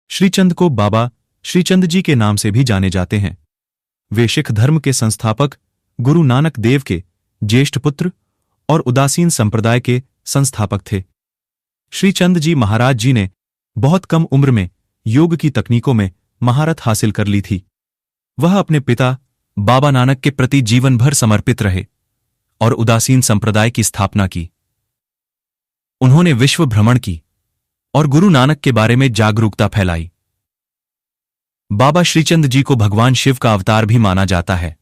श्रीचंद को बाबा श्रीचंद जी के नाम से भी जाने जाते हैं। वे सिख धर्म के संस्थापक गुरु नानक देव के ज्येष्ठ पुत्र और उदासीन संप्रदाय के संस्थापक थे। श्रीचंद जी महाराज जी ने बहुत कम उम्र में योग की तकनीकों में महारत हासिल कर ली थी। वह अपने पिता बाबा नानक के प्रति जीवन भर समर्पित रहे और उदासीन संप्रदाय की स्थापना की। उन्होंने विश्व भ्रमण की और गुरु नानक के बारे में जागरूकता फैलाई। बाबा श्रीचंद जी को भगवान शिव का अवतार भी माना जाता है।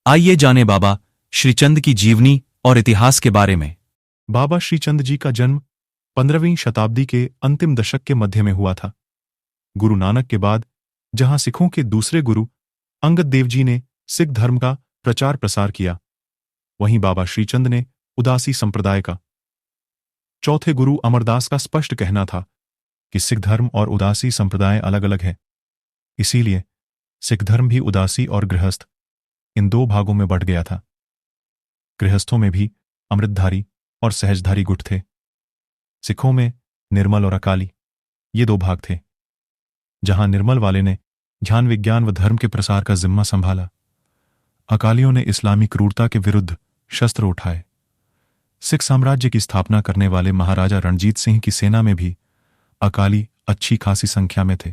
आइए जानें बाबा श्रीचंद की जीवनी और इतिहास के बारे में। बाबा श्रीचंद जी का जन्म 15वीं शताब्दी के अंतिम दशक के मध्य में हुआ था। गुरु नानक के बाद जहां सिखों के दूसरे गुरु अंगद देव जी ने सिख धर्म का प्रचार प्रसार किया, वहीं बाबा श्रीचंद ने उदासी संप्रदाय का। चौथे गुरु अमरदास का स्पष्ट कहना था कि सिख धर्म और उदासी संप्रदाय अलग अलग है। इसीलिए सिख धर्म भी उदासी और गृहस्थ इन दो भागों में बंट गया था। गृहस्थों में भी अमृतधारी और सहजधारी गुट थे। सिखों में निर्मल और अकाली ये दो भाग थे। जहां निर्मल वाले ने ज्ञान विज्ञान व धर्म के प्रसार का जिम्मा संभाला, अकालियों ने इस्लामी क्रूरता के विरुद्ध शस्त्र उठाए। सिख साम्राज्य की स्थापना करने वाले महाराजा रणजीत सिंह की सेना में भी अकाली अच्छी खासी संख्या में थे।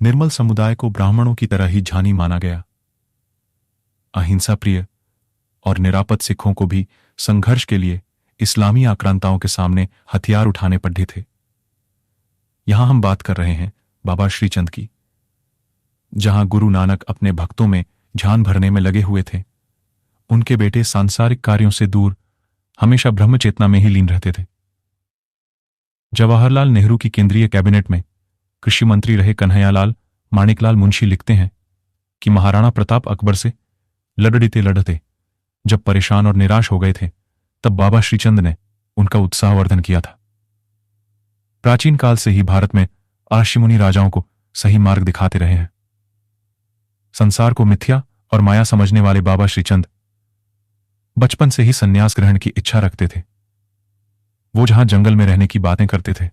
निर्मल समुदाय को ब्राह्मणों की तरह ही जानी माना गया। अहिंसा प्रिय और निरापद सिखों को भी संघर्ष के लिए इस्लामी आक्रांताओं के सामने हथियार उठाने पड़े थे। यहां हम बात कर रहे हैं बाबा श्रीचंद की। जहां गुरु नानक अपने भक्तों में ध्यान भरने में लगे हुए थे, उनके बेटे सांसारिक कार्यों से दूर हमेशा ब्रह्म चेतना में ही लीन रहते थे। जवाहरलाल नेहरू की केंद्रीय कैबिनेट में कृषि मंत्री रहे कन्हैयालाल माणिकलाल मुंशी लिखते हैं कि महाराणा प्रताप अकबर से लड़ते लड़ते जब परेशान और निराश हो गए थे, तब बाबा श्रीचंद ने उनका उत्साहवर्धन किया था। प्राचीन काल से ही भारत में ऋषि मुनि राजाओं को सही मार्ग दिखाते रहे हैं। संसार को मिथ्या और माया समझने वाले बाबा श्रीचंद बचपन से ही संन्यास ग्रहण की इच्छा रखते थे। वो जहां जंगल में रहने की बातें करते थे,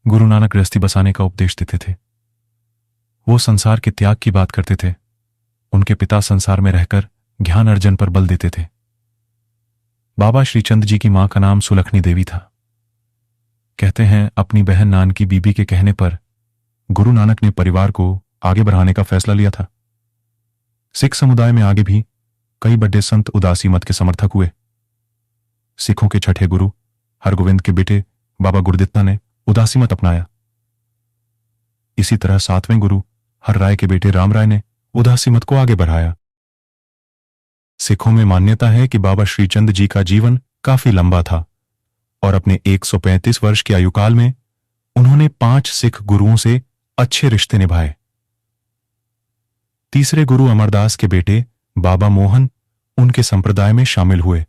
गुरु नानक गृहस्थी बसाने का उपदेश देते थे। वो संसार के त्याग की बात करते थे। उनके पिता संसार में रहकर ज्ञान अर्जन पर बल देते थे। बाबा श्रीचंद जी की मां का नाम सुलखनी देवी था। कहते हैं अपनी बहन नान की बीबी के कहने पर गुरु नानक ने परिवार को आगे बढ़ाने का फैसला लिया था। सिख समुदाय में आगे भी कई बड़े संत उदासी मत के समर्थक हुए। सिखों के छठे गुरु हरगोविंद के बेटे बाबा गुरदित्ता ने उदासी मत अपनाया। इसी तरह सातवें गुरु हर राय के बेटे राम राय ने उदासी मत को आगे बढ़ाया। सिखों में मान्यता है कि बाबा श्रीचंद जी का जीवन काफी लंबा था और अपने 135 वर्ष के आयुकाल में उन्होंने 5 सिख गुरुओं से अच्छे रिश्ते निभाए। तीसरे गुरु अमरदास के बेटे बाबा मोहन उनके संप्रदाय में शामिल हुए।